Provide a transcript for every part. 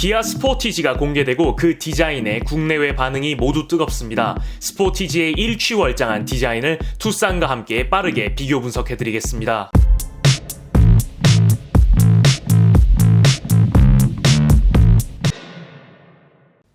기아 스포티지가 공개되고 그 디자인에 국내외 반응이 모두 뜨겁습니다. 스포티지의 일취월장한 디자인을 투싼과 함께 빠르게 비교 분석해드리겠습니다.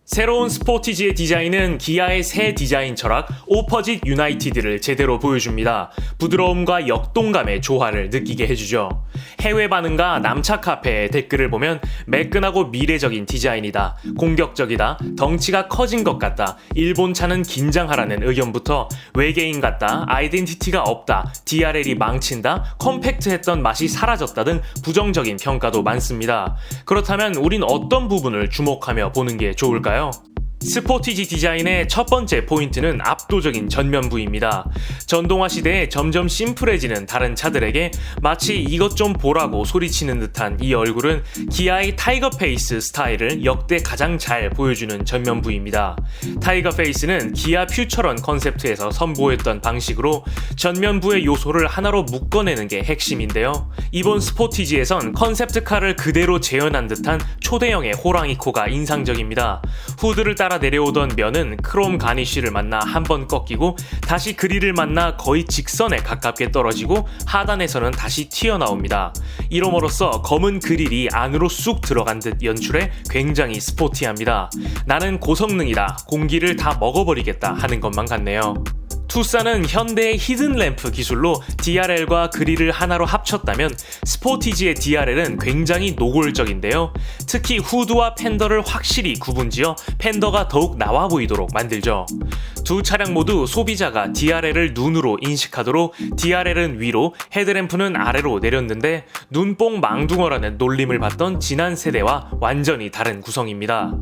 새로운 스포티지의 디자인은 기아의 새 디자인 철학 오퍼짓 유나이티드를 제대로 보여줍니다. 부드러움과 역동감의 조화를 느끼게 해주죠. 해외 반응과 남차 카페의 댓글을 보면 매끈하고 미래적인 디자인이다, 공격적이다, 덩치가 커진 것 같다, 일본차는 긴장하라는 의견부터 외계인 같다, 아이덴티티가 없다, DRL이 망친다, 컴팩트했던 맛이 사라졌다 등 부정적인 평가도 많습니다. 그렇다면 우린 어떤 부분을 주목하며 보는 게 좋을까요? 스포티지 디자인의 첫 번째 포인트는 압도적인 전면부입니다. 전동화 시대에 점점 심플해지는 다른 차들에게 마치 이것 좀 보라고 소리치는 듯한 이 얼굴은 기아의 타이거 페이스 스타일을 역대 가장 잘 보여주는 전면부입니다. 타이거 페이스는 기아 퓨처런 컨셉트에서 선보였던 방식으로 전면부의 요소를 하나로 묶어내는 게 핵심인데요. 이번 스포티지에선 컨셉트카를 그대로 재현한 듯한 초대형의 호랑이 코가 인상적입니다. 후드를 따라 내려오던 면은 크롬 가니쉬를 만나 한번 꺾이고 다시 그릴을 만나 거의 직선에 가깝게 떨어지고 하단에서는 다시 튀어나옵니다. 이로므로써 검은 그릴이 안으로 쑥 들어간 듯 연출해 굉장히 스포티합니다. 나는 고성능이다, 공기를 다 먹어버리겠다 하는 것만 같네요. 투싼은 현대의 히든 램프 기술로 DRL과 그릴을 하나로 합쳤다면 스포티지의 DRL은 굉장히 노골적인데요. 특히 후드와 팬더를 확실히 구분지어 팬더가 더욱 나와 보이도록 만들죠. 두 차량 모두 소비자가 DRL을 눈으로 인식하도록 DRL은 위로, 헤드램프는 아래로 내렸는데 눈뽕 망둥어라는 놀림을 받던 지난 세대와 완전히 다른 구성입니다.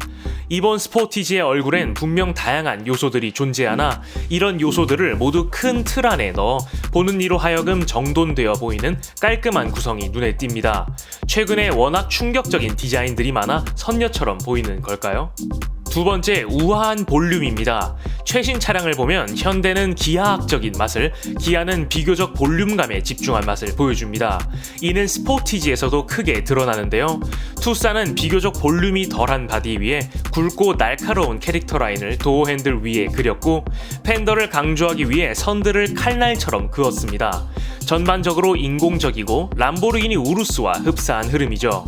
이번 스포티지의 얼굴엔 분명 다양한 요소들이 존재하나 이런 요소들을 모두 큰 틀 안에 넣어 보는 이로 하여금 정돈되어 보이는 깔끔한 구성이 눈에 띕니다. 최근에 워낙 충격적인 디자인들이 많아 선녀처럼 보이는 걸까요? 두 번째, 우아한 볼륨입니다. 최신 차량을 보면 현대는 기하학적인 맛을, 기아는 비교적 볼륨감에 집중한 맛을 보여줍니다. 이는 스포티지에서도 크게 드러나는데요. 투싼은 비교적 볼륨이 덜한 바디 위에 굵고 날카로운 캐릭터 라인을 도어 핸들 위에 그렸고 팬더를 강조하기 위해 선들을 칼날처럼 그었습니다. 전반적으로 인공적이고 람보르기니 우루스와 흡사한 흐름이죠.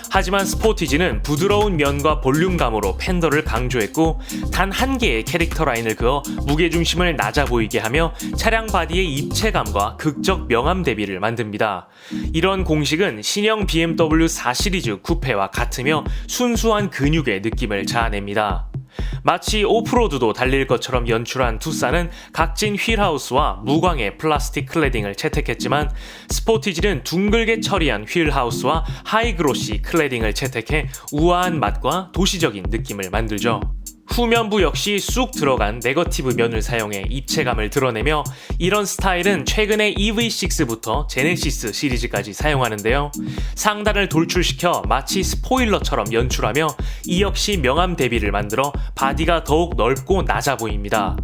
하지만 스포티지는 부드러운 면과 볼륨감으로 팬더를 강조했고 단 한 개의 캐릭터 라인을 그어 무게중심을 낮아 보이게 하며 차량 바디의 입체감과 극적 명암 대비를 만듭니다. 이런 공식은 신형 BMW 4 시리즈 쿠페와 같으며 순수한 근육의 느낌을 자아냅니다. 마치 오프로드도 달릴 것처럼 연출한 투싼은 각진 휠하우스와 무광의 플라스틱 클래딩을 채택했지만 스포티지는 둥글게 처리한 휠하우스와 하이그로시 클래딩을 채택해 우아한 맛과 도시적인 느낌을 만들죠. 후면부 역시 쑥 들어간 네거티브 면을 사용해 입체감을 드러내며 이런 스타일은 최근에 EV6부터 제네시스 시리즈까지 사용하는데요. 상단을 돌출시켜 마치 스포일러처럼 연출하며 이 역시 명암 대비를 만들어 바디가 더욱 넓고 낮아 보입니다.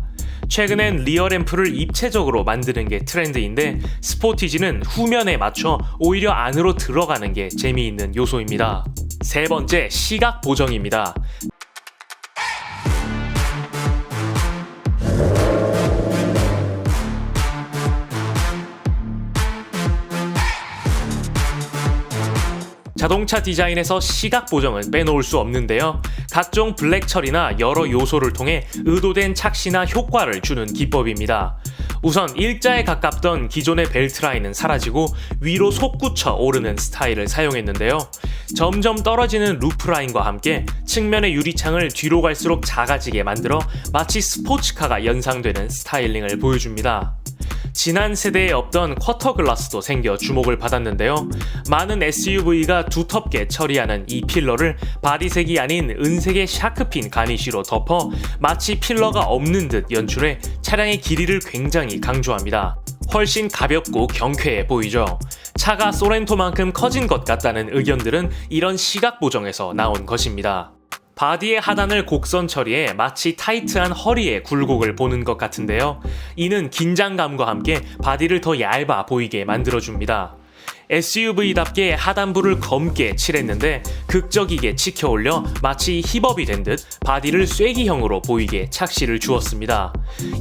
최근엔 리어램프를 입체적으로 만드는 게 트렌드인데 스포티지는 후면에 맞춰 오히려 안으로 들어가는 게 재미있는 요소입니다. 세 번째, 시각 보정입니다. 자동차 디자인에서 시각 보정은 빼놓을 수 없는데요. 각종 블랙 처리나 여러 요소를 통해 의도된 착시나 효과를 주는 기법입니다. 우선 일자에 가깝던 기존의 벨트 라인은 사라지고 위로 솟구쳐 오르는 스타일을 사용했는데요. 점점 떨어지는 루프 라인과 함께 측면의 유리창을 뒤로 갈수록 작아지게 만들어 마치 스포츠카가 연상되는 스타일링을 보여줍니다. 지난 세대에 없던 쿼터 글라스도 생겨 주목을 받았는데요. 많은 SUV가 두텁게 처리하는 이 필러를 바디색이 아닌 은색의 샤크핀 가니쉬로 덮어 마치 필러가 없는 듯 연출해 차량의 길이를 굉장히 강조합니다. 훨씬 가볍고 경쾌해 보이죠. 차가 소렌토만큼 커진 것 같다는 의견들은 이런 시각 보정에서 나온 것입니다. 바디의 하단을 곡선 처리해 마치 타이트한 허리의 굴곡을 보는 것 같은데요. 이는 긴장감과 함께 바디를 더 얇아 보이게 만들어줍니다. SUV답게 하단부를 검게 칠했는데 극적이게 치켜올려 마치 힙업이 된 듯 바디를 쐐기형으로 보이게 착시를 주었습니다.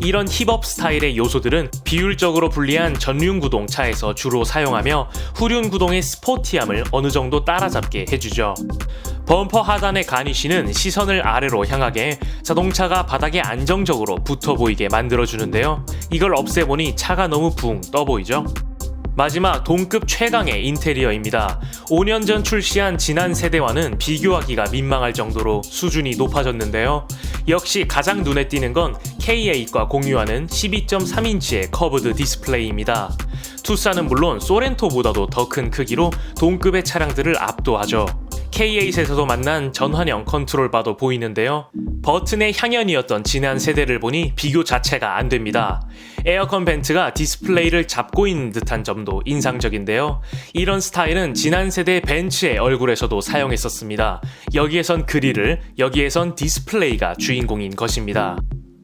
이런 힙업 스타일의 요소들은 비율적으로 불리한 전륜구동 차에서 주로 사용하며 후륜구동의 스포티함을 어느 정도 따라잡게 해주죠. 범퍼 하단의 가니쉬는 시선을 아래로 향하게 자동차가 바닥에 안정적으로 붙어 보이게 만들어주는데요. 이걸 없애보니 차가 너무 붕 떠 보이죠? 마지막 동급 최강의 인테리어입니다. 5년 전 출시한 지난 세대와는 비교하기가 민망할 정도로 수준이 높아졌는데요. 역시 가장 눈에 띄는 건 K8과 공유하는 12.3인치의 커브드 디스플레이입니다. 투싼은 물론 소렌토보다도 더 큰 크기로 동급의 차량들을 압도하죠. K8에서도 만난 전환형 컨트롤바도 보이는데요. 버튼의 향연이었던 지난 세대를 보니 비교 자체가 안 됩니다. 에어컨 벤트가 디스플레이를 잡고 있는 듯한 점도 인상적인데요. 이런 스타일은 지난 세대 벤츠의 얼굴에서도 사용했었습니다. 여기에선 그릴을, 여기에선 디스플레이가 주인공인 것입니다.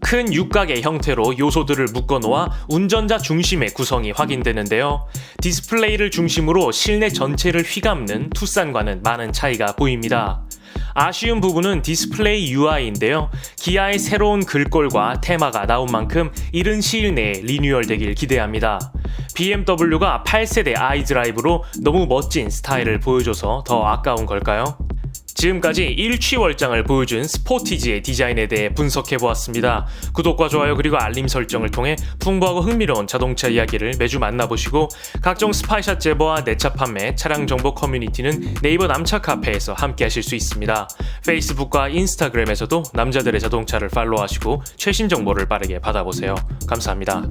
큰 육각의 형태로 요소들을 묶어놓아 운전자 중심의 구성이 확인되는데요. 디스플레이를 중심으로 실내 전체를 휘감는 투싼과는 많은 차이가 보입니다. 아쉬운 부분은 디스플레이 UI인데요. 기아의 새로운 글꼴과 테마가 나온 만큼 이른 시일 내에 리뉴얼되길 기대합니다. BMW가 8세대 iDrive로 너무 멋진 스타일을 보여줘서 더 아까운 걸까요? 지금까지 일취월장을 보여준 스포티지의 디자인에 대해 분석해보았습니다. 구독과 좋아요 그리고 알림 설정을 통해 풍부하고 흥미로운 자동차 이야기를 매주 만나보시고 각종 스파이샷 제보와 내차 판매, 차량 정보 커뮤니티는 네이버 남차 카페에서 함께 하실 수 있습니다. 페이스북과 인스타그램에서도 남자들의 자동차를 팔로우하시고 최신 정보를 빠르게 받아보세요. 감사합니다.